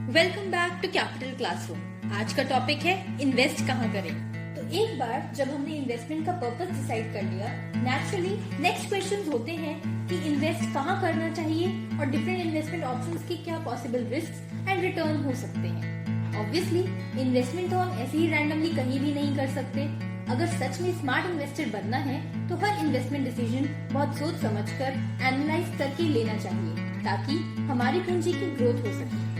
Welcome back to capital classroom. आज का topic है इन्वेस्ट कहाँ करें। तो एक बार जब हमने इन्वेस्टमेंट का पर्पस डिसाइड कर लिया, नेचुरली नेक्स्ट क्वेश्चंस होते हैं कि इन्वेस्ट कहाँ करना चाहिए और डिफरेंट इन्वेस्टमेंट ऑप्शंस के क्या पॉसिबल रिस्क एंड रिटर्न हो सकते हैं। ऑब्वियसली इन्वेस्टमेंट तो हम ऐसे ही रैंडमली कहीं भी नहीं कर सकते। अगर सच में स्मार्ट इन्वेस्टर बनना है तो हर इन्वेस्टमेंट डिसीजन बहुत सोच समझकर एनालाइज करके लेना चाहिए ताकि हमारी पूंजी की ग्रोथ हो सके।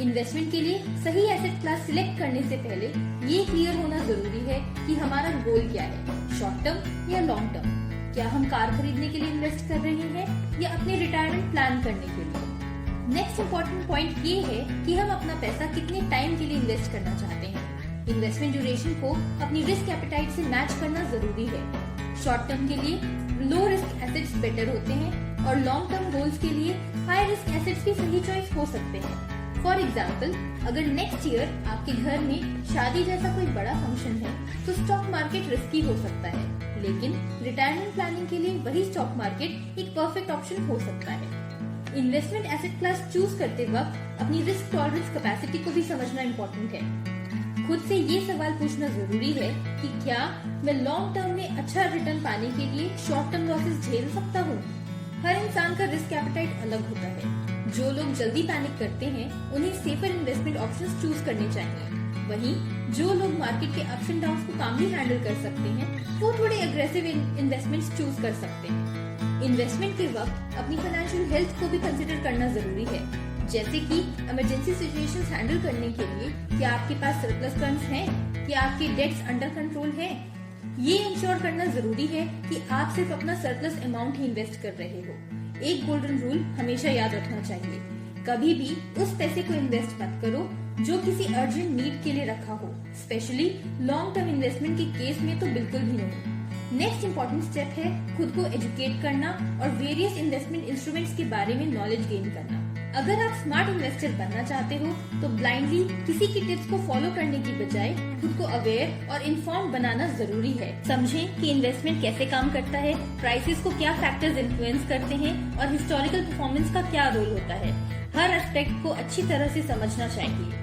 इन्वेस्टमेंट के लिए सही एसेट क्लास सिलेक्ट करने से पहले ये क्लियर होना जरूरी है कि हमारा गोल क्या है, शॉर्ट टर्म या लॉन्ग टर्म। क्या हम कार खरीदने के लिए इन्वेस्ट कर रहे हैं या अपने रिटायरमेंट प्लान करने के लिए। नेक्स्ट इम्पोर्टेंट पॉइंट ये है कि हम अपना पैसा कितने टाइम के लिए इन्वेस्ट करना चाहते हैं। इन्वेस्टमेंट ड्यूरेशन को अपनी रिस्क एपेटाइट से मैच करना जरूरी है। शॉर्ट टर्म के लिए लो रिस्क एसेट्स बेटर होते हैं और लॉन्ग टर्म गोल्स के लिए हाई रिस्क एसेट्स भी सही चॉइस हो सकते हैं। फॉर एग्जाम्पल, अगर नेक्स्ट ईयर आपके घर में शादी जैसा कोई बड़ा फंक्शन है तो स्टॉक मार्केट रिस्की हो सकता है, लेकिन रिटायरमेंट प्लानिंग के लिए वही स्टॉक मार्केट एक परफेक्ट ऑप्शन हो सकता है। इन्वेस्टमेंट एसेट क्लास चूज करते वक्त अपनी रिस्क टॉलरेंस कैपेसिटी को भी समझना इम्पोर्टेंट है। खुद से ये सवाल पूछना जरूरी है कि क्या मैं लॉन्ग टर्म में अच्छा रिटर्न पाने के लिए शॉर्ट टर्म लॉसेस झेल सकता हूँ। हर इंसान का रिस्क एपेटाइट अलग होता है। जो लोग जल्दी पैनिक करते हैं उन्हें सेफर इन्वेस्टमेंट ऑप्शंस चूज करने चाहिए। वहीं जो लोग मार्केट के अप्स एंड डाउन्स को कामली हैंडल कर सकते हैं वो थोड़े अग्रेसिव इन्वेस्टमेंट्स चूज कर सकते हैं। इन्वेस्टमेंट के वक्त अपनी फाइनेंशियल हेल्थ को भी कंसिडर करना जरूरी है, जैसे कि इमरजेंसी सिचुएशंस हैंडल करने के लिए क्या आपके पास सरप्लस फंड्स हैं, क्या आपके डेट्स अंडर कंट्रोल हैं। ये इंश्योर करना जरूरी है कि आप सिर्फ अपना सरप्लस अमाउंट ही इन्वेस्ट कर रहे हो। एक गोल्डन रूल हमेशा याद रखना चाहिए, कभी भी उस पैसे को इन्वेस्ट मत करो जो किसी अर्जेंट नीड के लिए रखा हो। स्पेशली लॉन्ग टर्म इन्वेस्टमेंट के केस में तो बिल्कुल भी नहीं। नेक्स्ट इम्पोर्टेंट स्टेप है खुद को एजुकेट करना और वेरियस इन्वेस्टमेंट इंस्ट्रूमेंट्स के बारे में नॉलेज गेन करना। अगर आप स्मार्ट इन्वेस्टर बनना चाहते हो तो ब्लाइंडली किसी की टिप्स को फॉलो करने की बजाय खुद को अवेयर और इन्फॉर्म बनाना जरूरी है। समझें कि इन्वेस्टमेंट कैसे काम करता है, प्राइसेस को क्या फैक्टर्स इन्फ्लुएंस करते हैं और हिस्टोरिकल परफॉर्मेंस का क्या रोल होता है। हर एस्पेक्ट को अच्छी तरह से समझना चाहिए।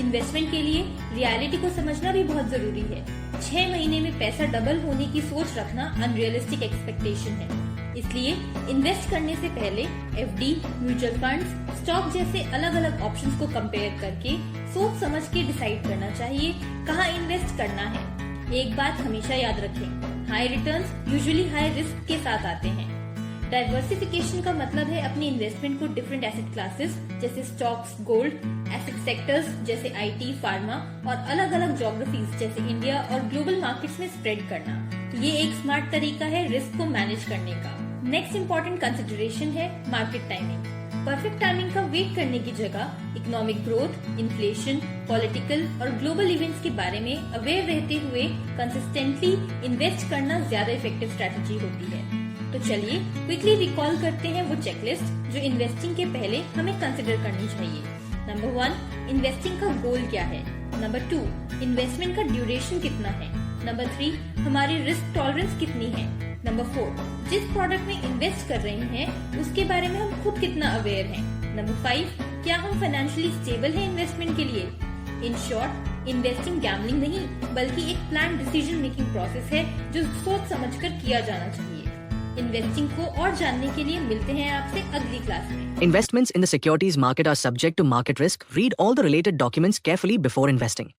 इन्वेस्टमेंट के लिए रियलिटी को समझना भी बहुत जरूरी है। 6 महीने में पैसा डबल होने की सोच रखना अनरियलिस्टिक एक्सपेक्टेशन है। इसलिए इन्वेस्ट करने से पहले एफडी, म्यूचुअल फंड्स, स्टॉक जैसे अलग अलग ऑप्शंस को कंपेयर करके सोच समझ के डिसाइड करना चाहिए कहाँ इन्वेस्ट करना है। एक बात हमेशा याद रखें, high returns usually high risk के साथ आते हैं। डाइवर्सिफिकेशन का मतलब है अपनी इन्वेस्टमेंट को डिफरेंट एसेट क्लासेस जैसे स्टॉक्स, गोल्ड, एसेट सेक्टर्स जैसे आईटी, फार्मा और अलग अलग ज्योग्राफीज जैसे इंडिया और ग्लोबल मार्केट्स में स्प्रेड करना। ये एक स्मार्ट तरीका है रिस्क को मैनेज करने का। नेक्स्ट इम्पोर्टेंट कंसिडरेशन है मार्केट टाइमिंग। परफेक्ट टाइमिंग का वेट करने की जगह इकोनॉमिक ग्रोथ, इन्फ्लेशन, पॉलिटिकल और ग्लोबल इवेंट्स के बारे में अवेयर रहते हुए कंसिस्टेंटली इन्वेस्ट करना ज्यादा इफेक्टिव स्ट्रेटेजी होती है। तो चलिए क्विकली रिकॉल करते हैं वो चेकलिस्ट जो इन्वेस्टिंग के पहले हमें कंसिडर करनी चाहिए। नंबर 1, इन्वेस्टिंग का गोल क्या है। नंबर 2, इन्वेस्टमेंट का ड्यूरेशन कितना है। नंबर 3, हमारी रिस्क टॉलरेंस कितनी है। नंबर 4, जिस प्रोडक्ट में इन्वेस्ट कर रहे हैं उसके बारे में हम खुद कितना अवेयर हैं। नंबर 5, क्या हम फाइनेंशियली स्टेबल हैं इन्वेस्टमेंट के लिए। इन शॉर्ट, इन्वेस्टिंग गैम्बलिंग नहीं बल्कि एक प्लान डिसीजन मेकिंग प्रोसेस है जो सोच समझकर किया जाना चाहिए। इन्वेस्टिंग को और जानने के लिए मिलते हैं आपसे अगली क्लास में। Investments in the securities market are subject to market risk. Read all the related documents carefully before investing.